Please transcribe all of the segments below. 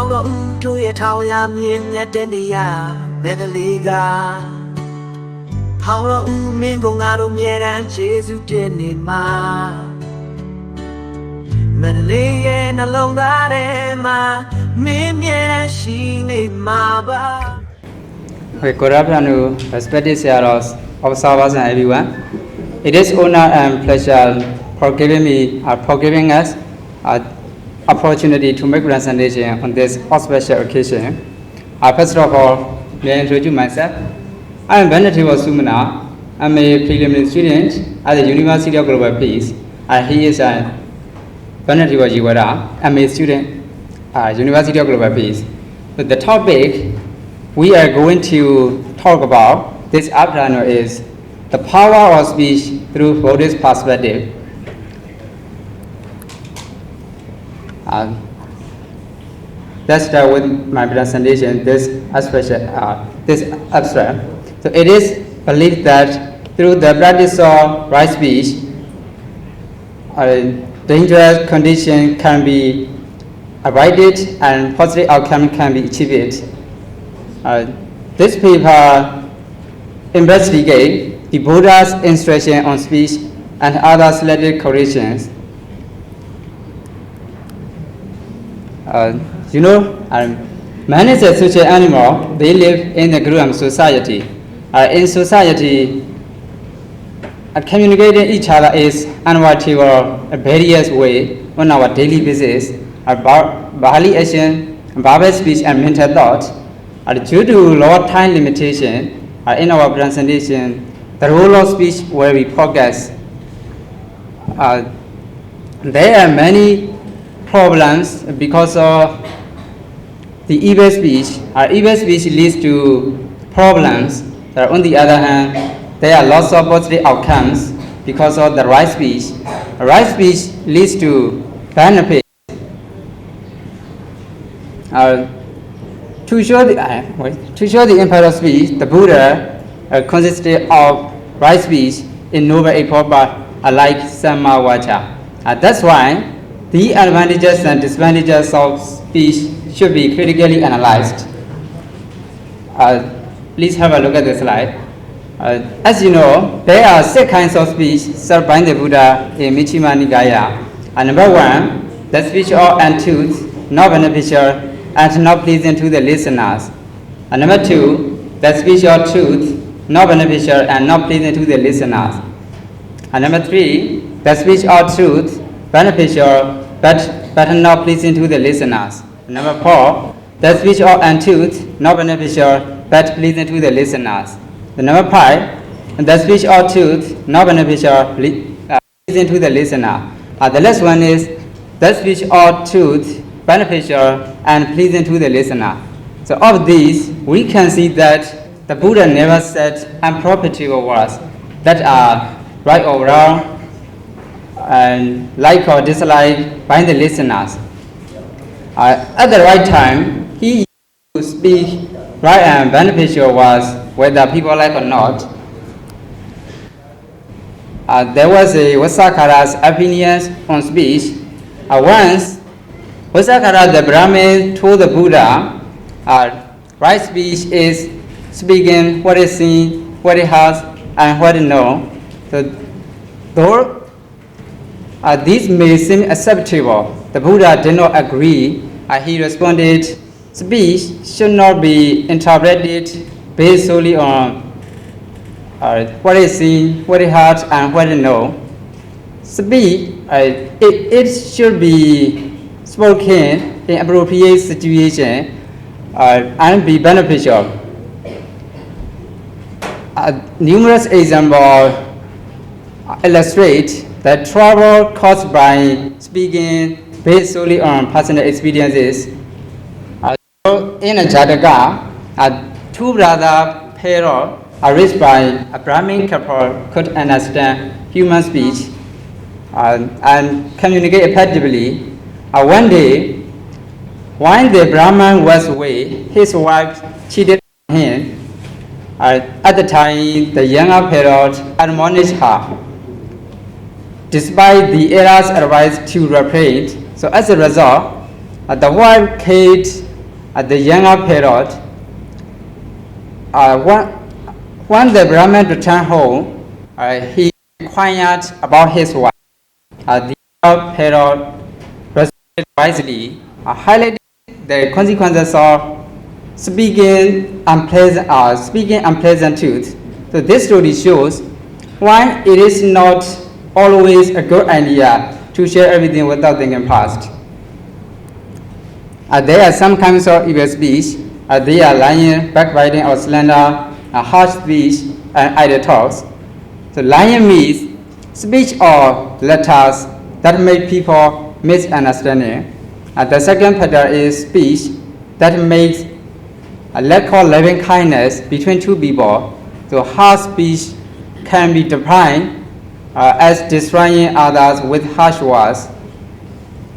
How do you tell ya in the India, Medaliga? How mean go out of me and chase you didn't ma? Medley and alone that Emma, me and she need my bar. We good afternoon, respected shareholders, observers and everyone. It is honor and pleasure for giving us an opportunity to make presentation on this special occasion. First of all, may I introduce myself. I am Venerable Sumana. I am a preliminary student at the University of Global Peace, and he is a Venerable Jiwara. I am a student at University of Global Peace. But the topic we are going to talk about this afternoon is the power of speech through Buddhist perspective. Let's start with my presentation. This abstract. So it is believed that through the practice of right speech, a dangerous condition can be avoided and positive outcome can be achieved. This paper investigates the Buddha's instruction on speech and other selected corrections. Man is a social animal. They live in a group society. In society, communicating each other is unavoidable a various way on our daily basis. Bodily action, verbal speech, and mental thought. Due to low time limitation, in our presentation, the role of speech will be focused. There are many problems because of the evil speech. Evil speech leads to problems. On the other hand, there are lots of positive outcomes because of the right speech. Right speech leads to benefit. To show the impact of speech, the Buddha consisted of right speech in Noble Eightfold Path, like Samma Vacha. That's why the advantages and disadvantages of speech should be critically analyzed. Please have a look at the slide. As you know, there are 6 kinds of speech served by the Buddha in Majjhima Nikaya. Number 1, the speech of untruth, not beneficial, and not pleasing to the listeners. Number 2, the speech of truth, not beneficial and not pleasing to the listeners. Number 3, the speech of truth, beneficial but not pleasing to the listeners. Number 4, the speech of untruth, not beneficial but pleasing to the listeners. Number 5, the speech of truth, not beneficial, pleasing to the listener. The last one is the speech of truth, beneficial and pleasing to the listener. So of these, we can see that the Buddha never said unprofitable words that are right or wrong and like or dislike by the listeners. At the right time, he used to speak right and beneficial words whether people like or not. There was a Vasakara's opinions on speech. Once, Vasakara the Brahmin told the Buddha, right speech is speaking what is seen, what it has, and what it knows. So, though these may seem acceptable, the Buddha did not agree. He responded, speech should not be interpreted based solely on what is seen, what it has, and what it knows. Speech, it should be spoken in appropriate situation and be beneficial. Numerous examples illustrate the trouble caused by speaking based solely on personal experiences. In a Jataka, 2 brothers Pharaoh are raised by a Brahmin couple could understand human speech and communicate effectively. One day, when the Brahman was away, his wife cheated on him. At the time, the younger Pharaoh admonished her. Despite the era's advice to repaint, so as a result, the wife killed the younger parrot. When the Brahmin returned home, he inquired about his wife. The younger parrot responded wisely, highlighting the consequences of speaking unpleasant truth. So this story shows why it is not always a good idea to share everything without thinking first. There are some kinds of evil speech. They are lying, backbiting, or slander, harsh speech, and idle talks. So lying means speech or letters that make people misunderstanding. The second pattern is speech that makes a lack of loving kindness between two people. So harsh speech can be defined as destroying others with harsh words.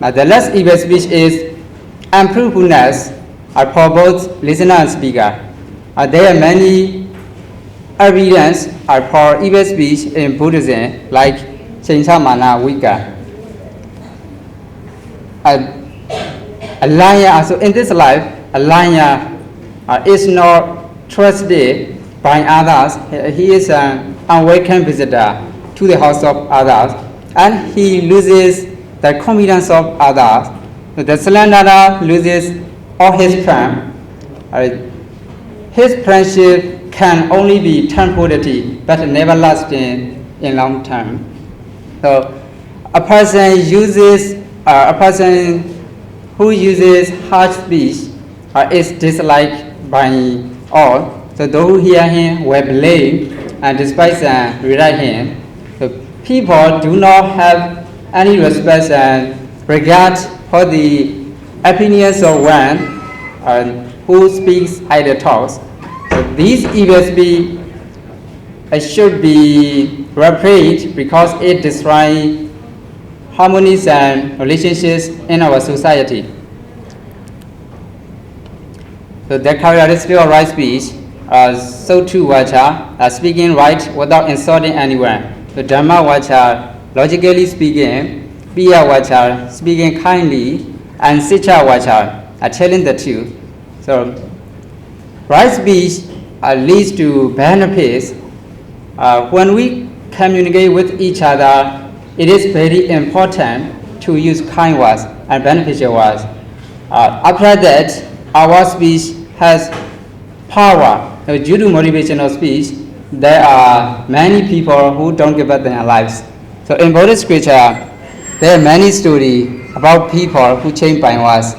The last evil speech is unfruitfulness for both listener and speaker. There are many evidence for evil speech in Buddhism, like Chencha Mana Vika. A liar, so in this life, a liar is not trusted by others. He is an unwelcome visitor to the house of others, and he loses the confidence of others. The slanderer loses all his friends. His friendship can only be temporary, but never lasting in long term. So, a person who uses harsh speech is disliked by all. So those who hear him will blame and despise and deride him. So people do not have any respect and regard for the opinions of one who speaks idle talks. So these evil speech should be repressed because it destroys harmonies and relationships in our society. So the characteristic of right speech, so too vacha, speaking right without insulting anyone. So dhamma vacha, logically speaking, piya vacha, speaking kindly, and sitcha vacha, telling the truth. So right speech leads to benefits. When we communicate with each other, it is very important to use kind words and beneficial words. After that, our speech has power. Due to motivational speech, there are many people who don't give up their lives. So in Buddhist scripture, there are many stories about people who change by words.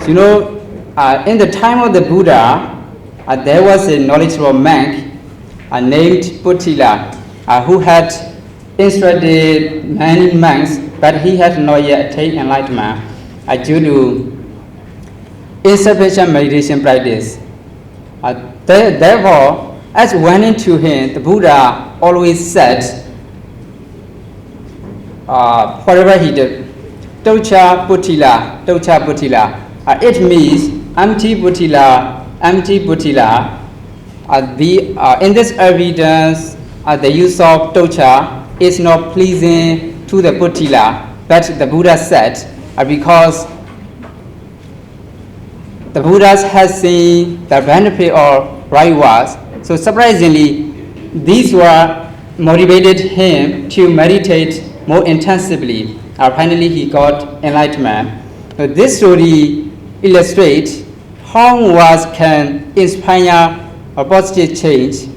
In the time of the Buddha, there was a knowledgeable monk named Putila who had instructed many monks, but he had not yet attained enlightenment due to insufficient meditation practice. Therefore, as warning to him, the Buddha always said, whatever he did, Tocha Putila, Tocha Putila. It means empty Putila, empty Putila. In this evidence, the use of Tocha is not pleasing to the Putila, but the Buddha said because the Buddha has seen the benefit of right words. So surprisingly, these were motivated him to meditate more intensively. Finally, he got enlightenment. So this story illustrates how words can inspire a positive change.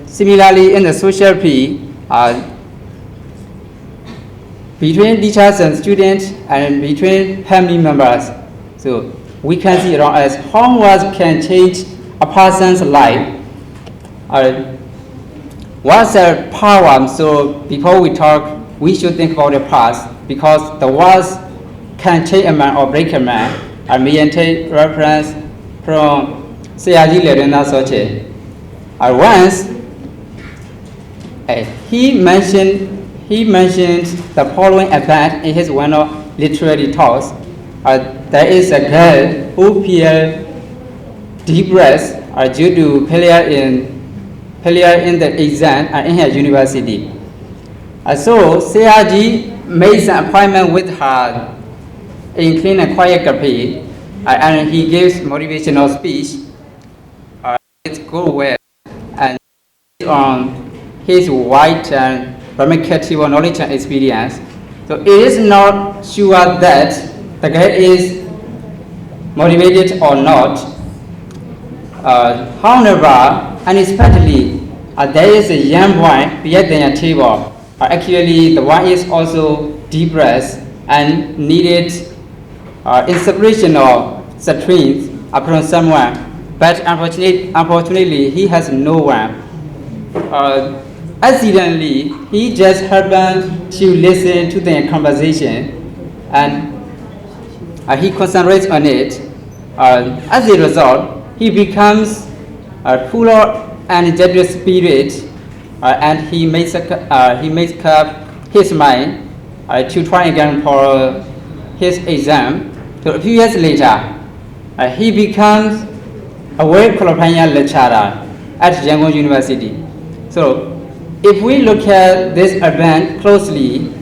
Similarly, in the social field, between teachers and students and between family members, so we can see around us how words can change a person's life. Words are power, so before we talk, we should think about the past because the words can change a man or break a man. I may take reference from Seyaji Lerena Soche. Once he mentioned the following event in his one of literary talks. There is a girl who feels depressed due to failure in the exam in her university. So Seyaji makes an appointment with her in clean and quiet cafe, and he gives motivational speech. It's good well, and on his wide and remarkable knowledge and experience. So it is not sure that the guy is motivated or not. However, unexpectedly, there is a young boy behind the table. Actually, the one is also depressed and needed inspiration or strength upon someone. But unfortunately, he has no one. Accidentally, he just happened to listen to the conversation, and he concentrates on it. As a result, he becomes full of energetic spirit, and he makes up his mind to try again for his exam. So a few years later, he becomes a well-qualified lecturer at Yangon University. So, if we look at this event closely,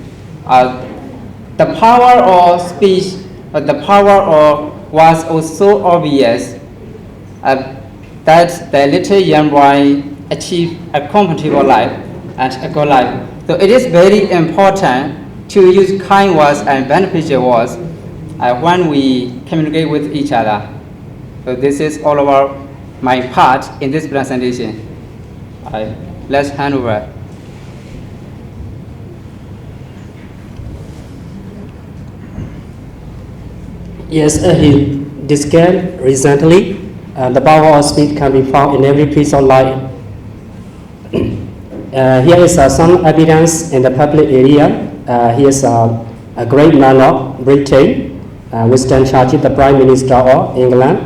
the power of speech, the power of was also obvious that the little young boy achieved a comfortable life and a good life. So it is very important to use kind words and beneficial words when we communicate with each other. So this is all about my part in this presentation. Let's hand over. Yes, he described recently, the power of speech can be found in every piece of life. Here is some evidence in the public area. He is a great man of Britain, Winston Churchill, the Prime Minister of England.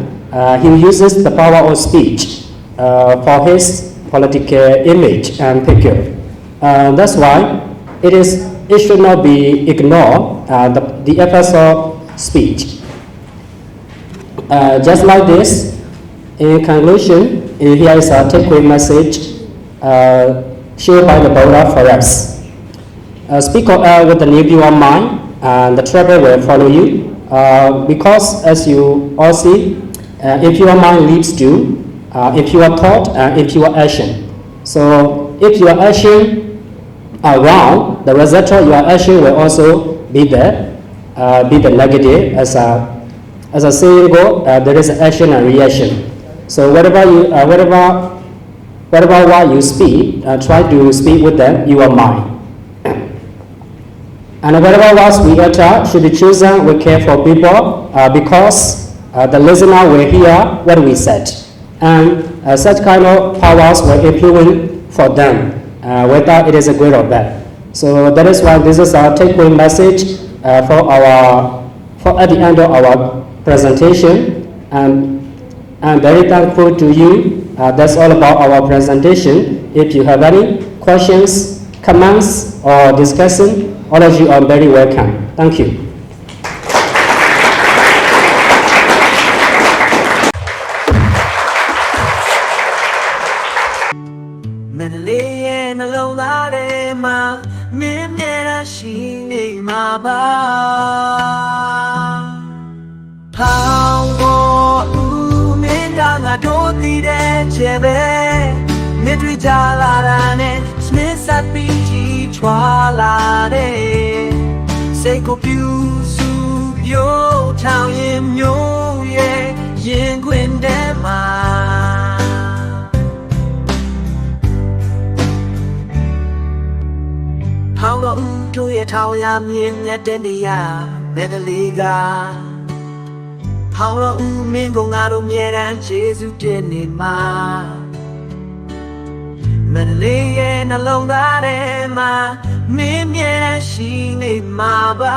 He uses the power of speech for his political image and picture. That's why it should not be ignored, the efforts of speech. Just like this, in conclusion, here is a takeaway message shared by the Buddha for us. Speak with the new view of mind, and the trouble will follow you. Because as you all see, if your mind leads to, if you are thought, if you are action. So if your action are wrong, the result of your action will also be the negative. As a saying go, there is action and reaction. So whatever what you speak, try to speak with them your mind. And whatever words we utter should be chosen with care for people, because the listener will hear what we said, and such kind of powers will influence for them, whether it is a good or bad. So that is why this is our takeaway message for at the end of our presentation. And I'm very thankful to you. That's all about our presentation. If you have any questions, comments, or discussion, all of you are very welcome. Thank you. Phaung Dawတို့ရဲ့ထောင်ရမြင်မြတ်တဲ့နေရာမန္တလေးကဖောင်တော်ဦးမင်းကငါတို့မြဲတမ်းကျေးဇူးတင်နေမှာမန္တလေးရဲ့နှလုံးသားထဲမှာမင်းမြဲတမ်းရှိနေမှာပါ